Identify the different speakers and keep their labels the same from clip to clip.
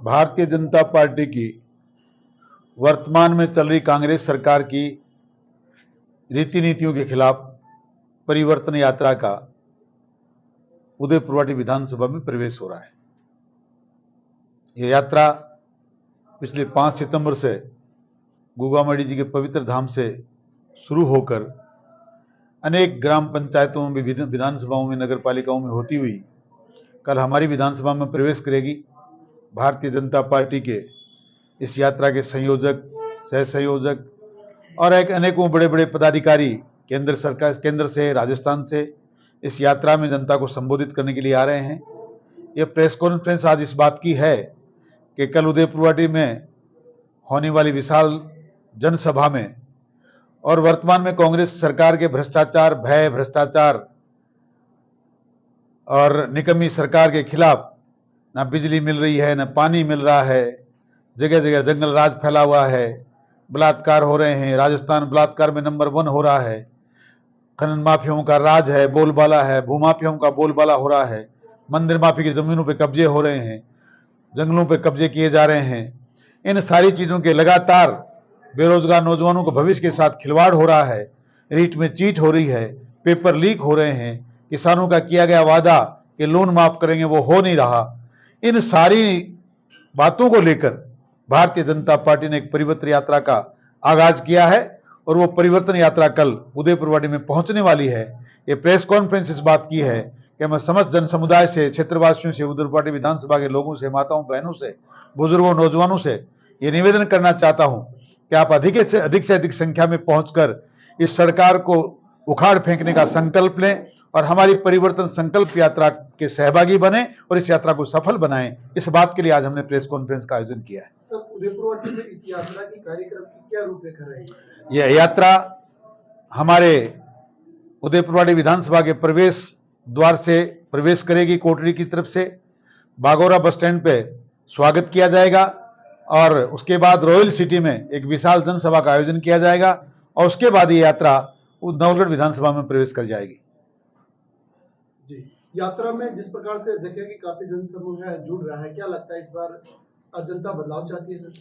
Speaker 1: Bharatiya Janata party की वर्तमान में चल रही कांग्रेस सरकार की रीति नीतियों के खिलाफ परिवर्तन यात्रा का उदयपुरवाटी विधानसभा में प्रवेश हो रहा है। यह यात्रा पिछले 5 सितंबर से गोगामड़ी जी के पवित्र धाम से शुरू होकर अनेक ग्राम पंचायतों में, विधानसभाओं में, नगर पालिकाओं में होती हुई कल हमारी विधानसभा में प्रवेश करेगी। भारतीय जनता पार्टी के इस यात्रा के संयोजक, सह संयोजक और अनेकों बड़े बड़े पदाधिकारी केंद्र सरकार, केंद्र से, राजस्थान से इस यात्रा में जनता को संबोधित करने के लिए आ रहे हैं। यह प्रेस कॉन्फ्रेंस आज इस बात की है कि कल उदयपुरवाटी में होने वाली विशाल जनसभा में और वर्तमान में कांग्रेस सरकार के भ्रष्टाचार, भ्रष्टाचार और निकम्मी सरकार के खिलाफ ना बिजली मिल रही है, ना पानी मिल रहा है, जगह जगह जंगल राज फैला हुआ है, बलात्कार हो रहे हैं, राजस्थान बलात्कार में नंबर 1 हो रहा है, खनन माफियाओं का राज है, बोलबाला है, भूमाफियाओं का बोलबाला हो रहा है, मंदिर माफी की जमीनों पे कब्जे हो रहे हैं, जंगलों पे कब्जे किए जा रहे हैं। इन सारी चीजों के लगातार बेरोजगार नौजवानों को भविष्य के साथ खिलवाड़ हो रहा है, रीट में चीट हो रही है, पेपर लीक हो रहे हैं, किसानों का किया गया वादा कि लोन माफ करेंगे वो हो नहीं रहा। इन सारी बातों को लेकर भारतीय जनता पार्टी ने एक परिवर्तन यात्रा का आगाज किया है और वो परिवर्तन यात्रा कल उदयपुरवाटी में पहुंचने वाली है। ये प्रेस कॉन्फ्रेंस इस बात की है कि मैं समस्त जन समुदाय से, क्षेत्रवासियों से, उदयपुरवाटी विधानसभा के लोगों से, माताओं बहनों से, बुजुर्गों, नौजवानों से ये निवेदन करना चाहता हूं कि आप अधिक से अधिक संख्या में पहुंचकर इस सरकार को उखाड़ फेंकने का संकल्प लें और हमारी परिवर्तन संकल्प यात्रा के सहभागी बने और इस यात्रा को सफल बनाएं। इस बात के लिए आज हमने प्रेस कॉन्फ्रेंस का आयोजन किया है।
Speaker 2: सर, उदयपुरवाटी में इस यात्रा की कार्यक्रम की क्या रूपरेखा रहेगी?
Speaker 1: यह यात्रा हमारे उदयपुरवाटी विधानसभा के प्रवेश द्वार से प्रवेश करेगी। कोटरी की तरफ से बागोरा बस स्टैंड पे स्वागत किया जाएगा और उसके बाद रॉयल सिटी में एक विशाल जनसभा का आयोजन किया जाएगा और उसके बाद ये यात्रा नवलगढ़ विधानसभा में प्रवेश कर जाएगी।
Speaker 2: जी, यात्रा में जिस प्रकार से देखें कि काफी जनसमूह है, जुड़ रहा है, क्या लगता है इस बार जनता बदलाव चाहती है? सर,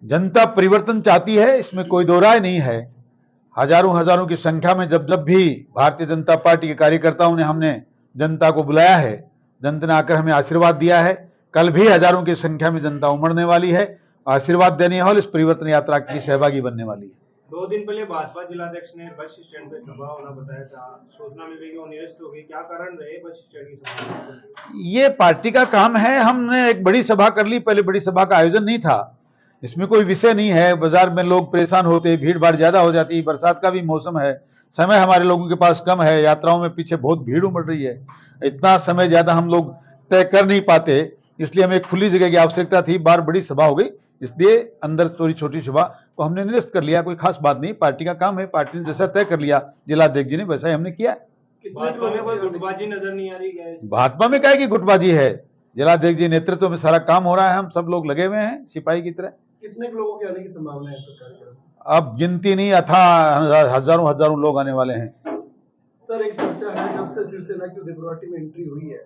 Speaker 1: जनता परिवर्तन चाहती है, इसमें कोई दो राय नहीं है। हजारों की संख्या में जब भी भारतीय जनता पार्टी के कार्यकर्ताओं ने हमने जनता को बुलाया है, जनता ने आकर हमें आशीर्वाद दिया है। कल भी हजारों की संख्या में जनता उमड़ने वाली है, आशीर्वाद देने और इस परिवर्तन यात्रा की सहभागी बनने वाली है।
Speaker 2: 2 दिन पहले भाजपा जिलाध्यक्ष ने बस स्टैंड पे सभा होना बताया था, सूचना मिल रही है वो निरस्त हो गई, क्या कारण रहे बस स्टैंड की सभा?
Speaker 1: ये पार्टी का काम है। हमने एक बड़ी सभा कर ली, पहले बड़ी सभा का आयोजन नहीं था, इसमें कोई विषय नहीं है। बाजार में लोग परेशान होते, भीड़ भाड़ ज्यादा हो जाती, बरसात का भी मौसम है, समय हमारे लोगों के पास कम है, यात्राओं में पीछे बहुत भीड़ उमड़ रही है, इतना समय ज्यादा हम लोग तय कर नहीं पाते, इसलिए हमें खुली जगह की आवश्यकता थी। बार बड़ी सभा हो गई, इसलिए अंदर थोड़ी छोटी सभा को हमने निरस्त कर लिया। कोई खास बात नहीं, पार्टी का काम है, पार्टी ने जैसा तय कर लिया जिलाध्यक्ष जी ने वैसा ही हमने किया।
Speaker 2: भाजपा में कोई गुटबाजी नजर नहीं आ रही है?
Speaker 1: भाजपा में क्या है कि गुटबाजी है, जिलाध्यक्ष जी नेतृत्व में सारा काम हो रहा है, हम सब लोग लगे हुए हैं सिपाही की तरह।
Speaker 2: कितने लोगों के आने की संभावना है सरकार?
Speaker 1: अब गिनती नहीं, अथा हजारों लोग आने वाले हैं।
Speaker 2: सर, एक चर्चा है जब से शिवसेना की उदयपुरवाटी में एंट्री हुई है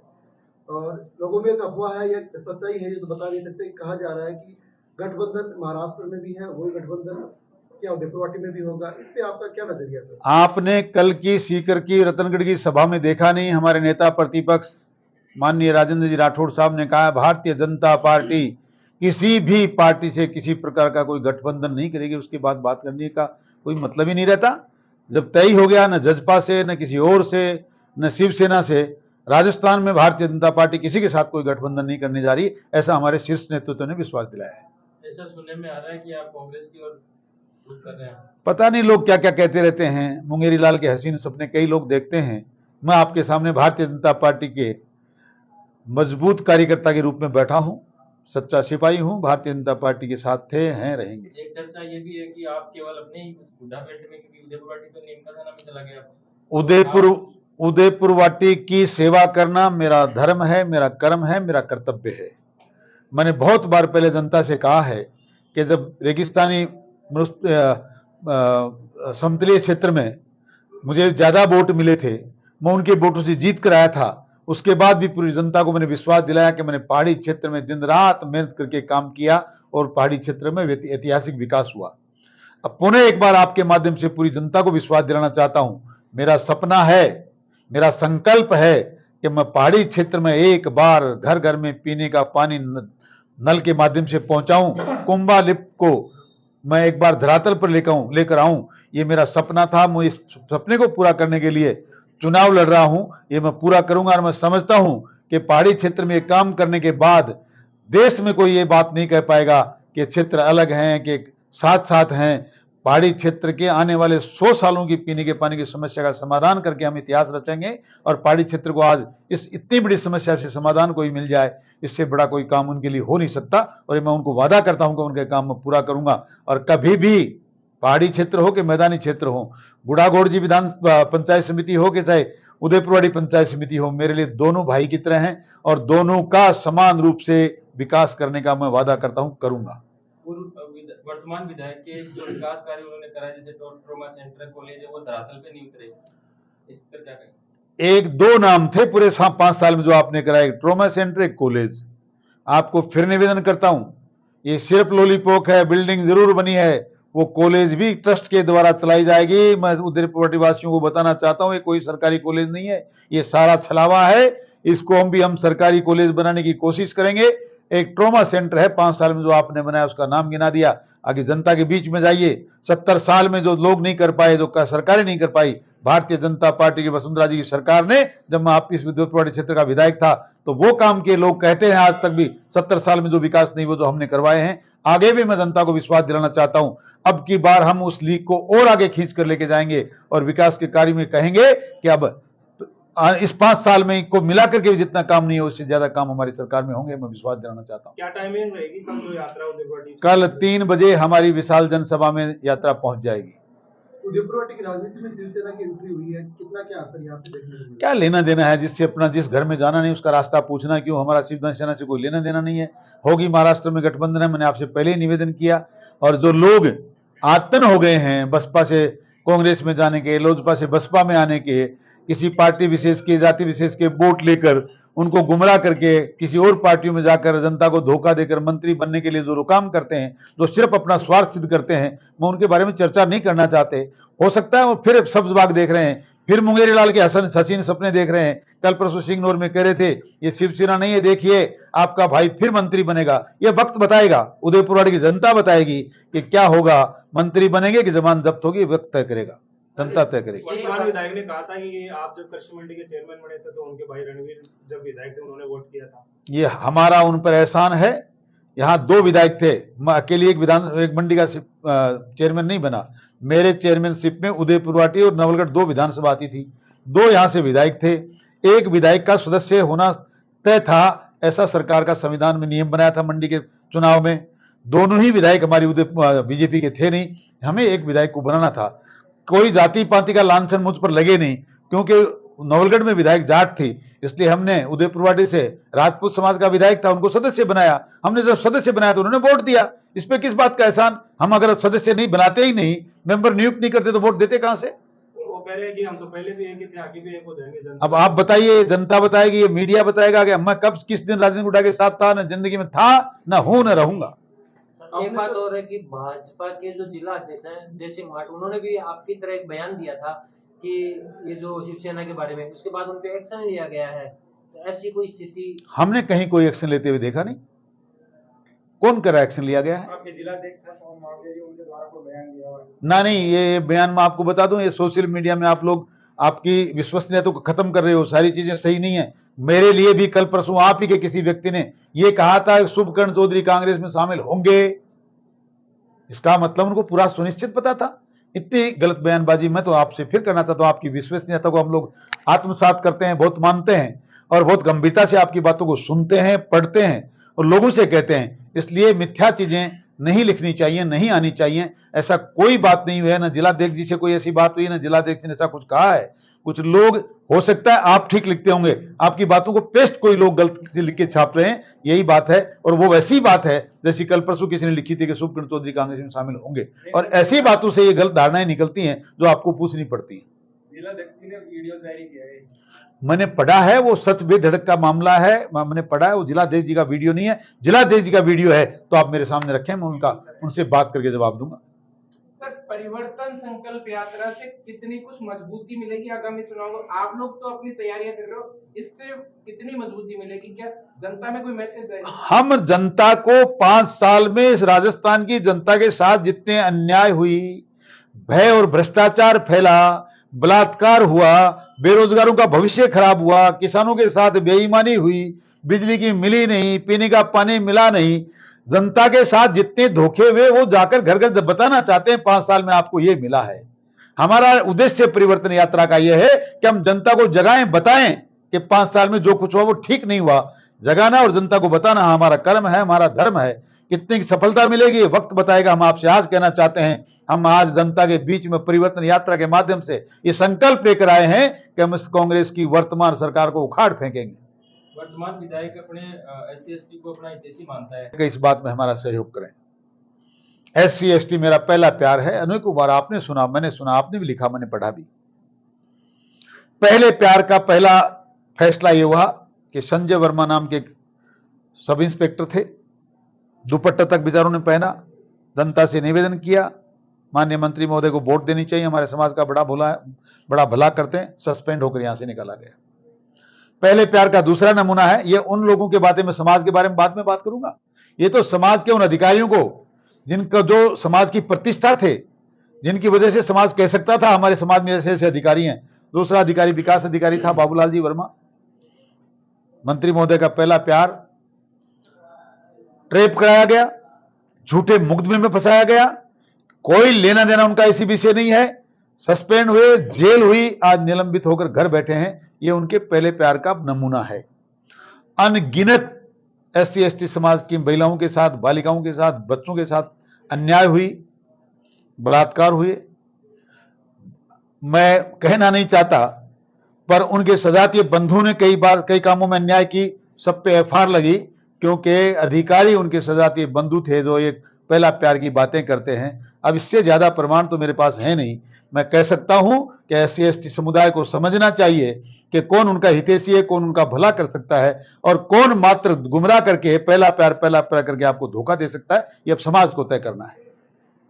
Speaker 2: और लोगों में एक अफवाह है या सच्चाई है ये तो बता नहीं सकते, कहा जा रहा है कि गठबंधन महाराष्ट्र में भी है, वही गठबंधन क्या उदयपुरवाटी में भी होगा, इस पे आपका क्या नजरिया सर?
Speaker 1: आपने कल की सीकर की रतनगढ़ की सभा में देखा नहीं, हमारे नेता प्रतिपक्ष माननीय राजेंद्र जी राठौड़ साहब ने कहा भारतीय जनता पार्टी किसी भी पार्टी से किसी प्रकार का कोई गठबंधन नहीं करेगी। उसके बाद बात करने का कोई मतलब ही नहीं रहता। जब तय हो गया, न जजपा से, न किसी और से, न शिवसेना से, राजस्थान में भारतीय जनता पार्टी किसी के साथ कोई गठबंधन नहीं करने जा रही, ऐसा हमारे शीर्ष नेतृत्व ने विश्वास दिलाया है।
Speaker 2: ऐसा सुनने में आ रहा है कि आप कांग्रेस की ओर रुख कर रहे हैं।
Speaker 1: पता नहीं लोग क्या क्या कहते रहते हैं, मुंगेरी लाल के हसीन सपने कई लोग देखते हैं। मैं आपके सामने भारतीय जनता पार्टी के मजबूत कार्यकर्ता के रूप में बैठा हूं, सच्चा सिपाही हूं, भारतीय जनता पार्टी के साथ थे, हैं, रहेंगे।
Speaker 2: एक चर्चा ये भी है कि आप केवल अपने ही बुढ़ा बेल्ट में, क्योंकि उदयपुरवाटी तो नीम का थाना में चला गया,
Speaker 1: उदयपुरवाटी की सेवा करना मेरा धर्म है, मेरा कर्म है, मेरा कर्तव्य है। मैंने बहुत बार पहले जनता से कहा है कि जब रेगिस्तानी समतलीय क्षेत्र में मुझे ज्यादा वोट मिले थे, मैं उनके वोटों से जीत कर आया था। उसके बाद भी पूरी जनता को मैंने विश्वास दिलाया कि मैंने पहाड़ी क्षेत्र में दिन रात मेहनत करके काम किया और पहाड़ी क्षेत्र में ऐतिहासिक विकास हुआ। अब पुनः एक बार आपके माध्यम से पूरी जनता को विश्वास दिलाना चाहता हूं, मेरा सपना है, मेरा संकल्प है कि मैं पहाड़ी क्षेत्र में एक बार घर घर में पीने का पानी नल के माध्यम से पहुंचाऊं, कुंभा लिफ्ट को मैं एक बार धरातल पर लेकर आऊं। ये मेरा सपना था। मैं इस सपने को पूरा करने के लिए चुनाव लड़ रहा हूं। ये मैं पूरा करूंगा और मैं समझता हूं कि पहाड़ी क्षेत्र में काम करने के बाद देश में कोई ये बात नहीं कह पाएगा कि क्षेत्र अलग हैं, कि साथ साथ हैं। पहाड़ी क्षेत्र के आने वाले 100 सालों की पीने के पानी की समस्या का समाधान करके हम इतिहास रचेंगे और पहाड़ी क्षेत्र को आज इस इतनी बड़ी समस्या से समाधान कोई मिल जाए, इससे बड़ा कोई काम उनके लिए हो नहीं सकता। और मैं उनको वादा करता हूं कि उनके काम में पूरा करूंगा। और कभी भी पहाड़ी क्षेत्र हो कि मैदानी क्षेत्र हो, गुड़ागोड़जी विधान पंचायत समिति हो कि चाहे उदयपुरवाड़ी पंचायत समिति हो, मेरे लिए दोनों भाई की तरह हैं और दोनों का समान रूप से विकास करने का मैं वादा करता हूं, करूंगा।
Speaker 3: वर्तमान विधायक के जो विकास कार्य उन्होंने कराया, जैसे ट्रॉमा सेंटर, कॉलेज है, वो धरातल पे नहीं उतरे, इस पर क्या कहें?
Speaker 1: एक दो नाम थे पूरे 5 साल में जो आपने कराया, एक ट्रॉमा सेंटर, एक कॉलेज। आपको फिर निवेदन करता हूं, ये सिर्फ लॉलीपॉप है, बिल्डिंग जरूर बनी है, वो कॉलेज भी ट्रस्ट के द्वारा चलाई जाएगी। मैं उदयपुर वासियों को बताना चाहता हूं, ये कोई सरकारी कॉलेज नहीं है, ये सारा छलावा है। इसको हम सरकारी कॉलेज बनाने की कोशिश करेंगे। एक ट्रॉमा सेंटर है 5 साल में जो आपने बनाया, उसका नाम गिना दिया। आगे जनता के बीच में जाइए। 70 साल में जो लोग नहीं कर पाए, जो सरकारें नहीं कर पाई, भारतीय जनता पार्टी की वसुंधरा जी की सरकार ने, जब मैं आप इस उदयपुर क्षेत्र का विधायक था तो वो काम किए। लोग कहते हैं आज तक भी 70 साल में जो विकास नहीं वो जो हमने करवाए हैं। आगे भी मैं जनता को विश्वास दिलाना चाहता हूं, अब की बार हम उस लीग को और आगे खींच कर लेके जाएंगे और विकास के कार्य में कहेंगे कि अब इस 5 साल में को मिलाकर के जितना काम नहीं है उससे ज्यादा काम हमारी सरकार में होंगे। मैं विश्वास दिलाना चाहता हूं।
Speaker 3: क्या टाइमिंग रहेगी कल जो यात्रा उदयपुर?
Speaker 1: कल 3 बजे हमारी विशाल जनसभा में यात्रा पहुंच जाएगी।
Speaker 2: उदयपुर की राजनीति में शिवसेना की एंट्री हुई है, कितना क्या असर यहाँ पे देखने को मिला?
Speaker 1: क्या लेना देना है, जिससे अपना जिस घर में जाना नहीं उसका रास्ता पूछना क्यों? हमारा शिवसेना से कोई लेना देना नहीं है। होगी महाराष्ट्र में गठबंधन है, मैंने आपसे पहले ही निवेदन किया। और जो लोग आतन हो गए हैं बसपा से कांग्रेस में जाने के, लोजपा से बसपा में आने के, किसी पार्टी विशेष के, जाति विशेष के वोट लेकर उनको गुमराह करके किसी और पार्टियों में जाकर जनता को धोखा देकर मंत्री बनने के लिए जो काम करते हैं, जो सिर्फ अपना स्वार्थ सिद्ध करते हैं, मैं उनके बारे में चर्चा नहीं करना चाहते। हो सकता है वो फिर सब्जबाग देख रहे हैं, फिर मुंगेरी लाल के हसीन सपने देख रहे हैं। कल परसों सिंगनौर में कह रहे थे ये शिवसेना नहीं है, देखिए आपका भाई फिर मंत्री बनेगा। ये वक्त बताएगा, उदयपुरवाड़ी की जनता बताएगी कि क्या होगा, मंत्री बनेंगे कि जमानत जब्त होगी, वक्त तय करेगा, जनता तय करेगी।
Speaker 3: वर्तमान विधायक ने कहा था कि आप जब कृषि मंडी के चेयरमैन बने थे तो उनके भाई रणवीर जब विधायक थे उन्होंने वोट किया था।
Speaker 1: ये हमारा उन पर एहसान है। यहाँ 2 विधायक थे, मैं अकेले एक मंडी का चेयरमैन नहीं बना। मेरे चेयरमैनशिप में उदयपुरवाटी और नवलगढ़ 2 विधानसभा आती थी, 2 यहाँ से विधायक थे। एक विधायक का सदस्य होना तय था, ऐसा सरकार का संविधान में नियम बनाया था मंडी के चुनाव में। दोनों ही विधायक हमारी बीजेपी के थे नहीं, हमें एक विधायक को बनाना था। कोई जाति पाति का लांछन मुझ पर लगे नहीं, क्योंकि नवलगढ़ में विधायक जाट थी, इसलिए हमने उदयपुरवाड़ी से राजपूत समाज का विधायक था, उनको सदस्य बनाया। हमने जब सदस्य बनाया तो उन्होंने वोट दिया। इस पे किस बात का एहसान? हम अगर सदस्य नहीं बनाते ही नहीं, मेंबर नियुक्त नहीं करते तो वोट देते कहां से?
Speaker 3: वो कह रहे हैं कि हम तो पहले भी एक थे, आगे भी एक हो जाएंगे।
Speaker 1: अब आप बताइए, जनता बताएगी, ये मीडिया बताएगा कि मैं कब किस दिन राजनीति गुंडा के साथ था, न जिंदगी में था, न हूं, न रहूंगा।
Speaker 4: एक बात और है कि भाजपा के जो जिला अध्यक्ष हैं जयसिंह माट, उन्होंने भी आपकी तरह एक बयान दिया था कि ये जो शिवसेना के बारे में, उसके बाद उन पे एक्शन लिया गया है। तो ऐसी कोई स्थिति
Speaker 1: हमने कहीं कोई एक्शन लेते हुए देखा नहीं। कौन कर एक्शन लिया गया है?
Speaker 3: आपके जिला अध्यक्ष उनके द्वारा कोई बयान दिया हुआ है?
Speaker 1: ना नहीं, ये बयान मैं आपको बता दूं, ये सोशल मीडिया में आप लोग आपकी विश्वसनीयता को खत्म कर रहे हो, सारी चीजें सही नहीं है। मेरे लिए भी कल परसों आप ही के किसी व्यक्ति ने ये कहा था शुभकर्ण चौधरी कांग्रेस में शामिल होंगे, इसका मतलब उनको पूरा सुनिश्चित पता था। इतनी गलत बयानबाजी मैं तो आपसे फिर करना चाहता हूं। आपकी विश्वसनीयता को हम लोग आत्मसात करते हैं, बहुत मानते हैं और बहुत गंभीरता से आपकी बातों को सुनते हैं, पढ़ते हैं और लोगों से कहते हैं। इसलिए मिथ्या चीजें नहीं लिखनी चाहिए, नहीं आनी चाहिए। ऐसा कोई बात नहीं हुई है, न जिलाध्यक्ष जी से कोई ऐसी बात हुई, न जिलाध्यक्ष ने ऐसा कुछ कहा है। कुछ लोग, हो सकता है आप ठीक लिखते होंगे, आपकी बातों को पेस्ट कोई लोग गलत लिख के छाप रहे हैं, यही बात है। और वो वैसी बात है जैसी कल परसों किसी ने लिखी थी कि शुभकर्ण चौधरी कांग्रेस में शामिल होंगे, और ऐसी बातों से ये गलत धारणाएं निकलती हैं जो आपको पूछनी पड़ती है।
Speaker 3: जिलाध्यक्ष ने वीडियो जारी किया है।
Speaker 1: मैंने पढ़ा है, वो सच बेधड़क का मामला है, मैंने पढ़ा है, वो जिलाधीश जी का वीडियो नहीं है। जिलाधीश जी का वीडियो है तो आप मेरे सामने रखें, मैं उनसे बात करके जवाब दूंगा।
Speaker 5: सर, परिवर्तन संकल्प यात्रा से कितनी कुछ मजबूती मिलेगी आगामी चुनाव में? आप लोग तो अपनी तैयारियां कर रहे हो, इससे कितनी मजबूती मिलेगी? क्या जनता में कोई मैसेज है?
Speaker 1: हम जनता को 5 साल में इस राजस्थान की जनता के साथ जितने अन्याय हुई, भय और भ्रष्टाचार फैला, बलात्कार हुआ, बेरोजगारों का भविष्य खराब हुआ, किसानों के साथ बेईमानी हुई, बिजली की मिली नहीं, पीने का पानी मिला नहीं, जनता के साथ जितने धोखे हुए वो जाकर घर घर बताना चाहते हैं 5 साल में आपको ये मिला है। हमारा उद्देश्य परिवर्तन यात्रा का यह है कि हम जनता को जगाएं, बताएं कि 5 साल में जो कुछ हुआ वो ठीक नहीं हुआ। जगाना और जनता को बताना हमारा कर्म है, हमारा धर्म है। कितनी सफलता मिलेगी वक्त बताएगा। हम आपसे आज कहना चाहते हैं, हम आज जनता के बीच में परिवर्तन यात्रा के माध्यम से ये संकल्प लेकर आए हैं कि हम इस कांग्रेस की वर्तमान सरकार को उखाड़ फेंकेंगे।
Speaker 3: वर्तमान विधायक अपने SC ST को अपना हितैषी मानता है
Speaker 1: कि इस बात में हमारा सहयोग करें। SC ST मेरा पहला प्यार है। अनेकों बार आपने सुना, मैंने सुना, आपने भी लिखा, मैंने पढ़ा भी। पहले प्यार का पहला फैसला ये हुआ कि संजय वर्मा नाम के सब इंस्पेक्टर थे, दुपट्टा तक बेचारों ने पहना, जनता से निवेदन किया माननीय मंत्री महोदय को वोट देनी चाहिए, हमारे समाज का बड़ा भला करते हैं, सस्पेंड होकर यहां से निकाला गया। पहले प्यार का दूसरा नमूना है, ये उन लोगों के बातें में समाज के बारे में बाद में बात करूंगा। ये तो समाज के उन अधिकारियों को जिनका जो समाज की प्रतिष्ठा थे, जिनकी वजह से समाज कह सकता था हमारे समाज में ऐसे ऐसे अधिकारी हैं। दूसरा अधिकारी विकास अधिकारी था बाबूलाल जी वर्मा। मंत्री महोदय का पहला प्यार ट्रेप कराया गया, झूठे मुकदमे में फंसाया गया, कोई लेना देना उनका इसी विषय नहीं है, सस्पेंड हुए, जेल हुई, आज निलंबित होकर घर बैठे हैं। ये उनके पहले प्यार का नमूना है। अनगिनत SC ST समाज की महिलाओं के साथ, बालिकाओं के साथ, बच्चों के साथ अन्याय हुई, बलात्कार हुए। मैं कहना नहीं चाहता, पर उनके सजातीय बंधु ने कई कामों में अन्याय की, सब पे FIR लगी, क्योंकि अधिकारी उनके सजातीय बंधु थे जो एक पहला प्यार की बातें करते हैं। अब इससे ज्यादा प्रमाण तो मेरे पास है नहीं। मैं कह सकता हूं कि SC ST समुदाय को समझना चाहिए कि कौन उनका हितैषी है, कौन उनका भला कर सकता है और कौन मात्र गुमराह करके पहला प्यार करके आपको धोखा दे सकता है। ये अब समाज को तय करना है।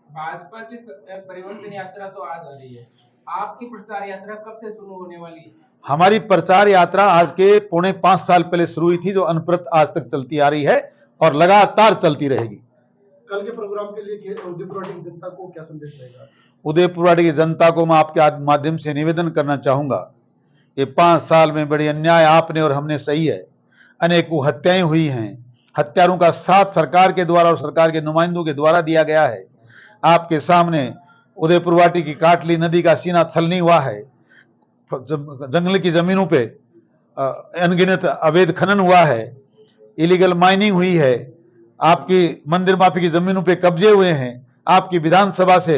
Speaker 5: भाजपा की परिवर्तन यात्रा तो आज आ रही है, आपकी प्रचार यात्रा कब से शुरू होने वाली है?
Speaker 1: हमारी प्रचार यात्रा आज के 4.5 साल पहले शुरू हुई थी, जो अनप्रत आज तक चलती आ रही है और लगातार चलती रहेगी।
Speaker 2: कल के प्रोग्राम के लिए उदयपुरवाटी की जनता को क्या संदेश रहेगा?
Speaker 1: उदयपुरवाटी की जनता को मैं आपके माध्यम से निवेदन करना चाहूंगा कि 5 साल में बड़ी अन्याय आपने और हमने सही है। अनेकों हत्याएं हुई हैं, हत्यारों का साथ सरकार के द्वारा और सरकार के नुमाइंदों के द्वारा दिया गया है। आपके सामने उदयपुरवाटी की काटली नदी का सीना छलनी हुआ है, जंगल की जमीनों पे अनगिनत अवैध खनन हुआ है, इलीगल माइनिंग हुई है, आपकी मंदिर माफी की जमीनों पे कब्जे हुए हैं, आपकी विधानसभा से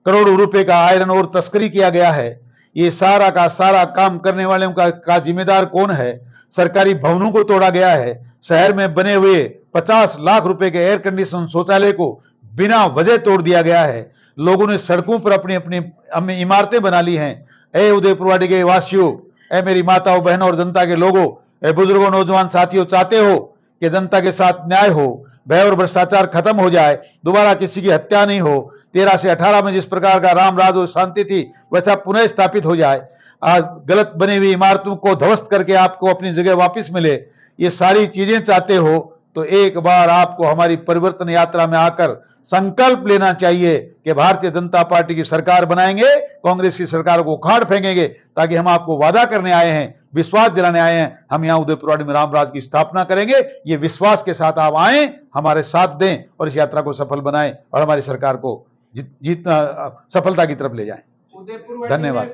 Speaker 1: करोड़ों रुपए का आयरन और तस्करी किया गया है। ये सारा का सारा काम करने वालों का जिम्मेदार कौन है? सरकारी भवनों को तोड़ा गया है। शहर में बने हुए 50 लाख रुपए के एयर कंडीशन शौचालय को बिना वजह तोड़ दिया गया है। लोगों ने सड़कों पर अपनी अपनी इमारतें बना ली हैं। ए उदयपुरवाटी के वासियों, ए मेरी माताओं, बहनों और जनता के लोगों, ए बुजुर्गों, नौजवान साथियों, चाहते हो कि जनता के साथ न्याय हो, भय और भ्रष्टाचार खत्म हो जाए, दोबारा किसी की हत्या नहीं हो, 13 से 18 में जिस प्रकार का राम राज और शांति थी वैसा पुनः स्थापित हो जाए, आज गलत बनी हुई इमारतों को ध्वस्त करके आपको अपनी जगह वापस मिले, ये सारी चीजें चाहते हो तो एक बार आपको हमारी परिवर्तन यात्रा में आकर संकल्प लेना चाहिए कि भारतीय जनता पार्टी की सरकार बनाएंगे, कांग्रेस की सरकार को उखाड़ फेंकेंगे, ताकि हम आपको वादा करने आए हैं, विश्वास दिलाने आए हैं, हम यहाँ उदयपुरवाटी में रामराज की स्थापना करेंगे। ये विश्वास के साथ आप आए, हमारे साथ दें और इस यात्रा को सफल बनाएं और हमारी सरकार को सफलता की तरफ ले जाएं।
Speaker 5: उदयपुरवाटी
Speaker 1: धन्यवाद।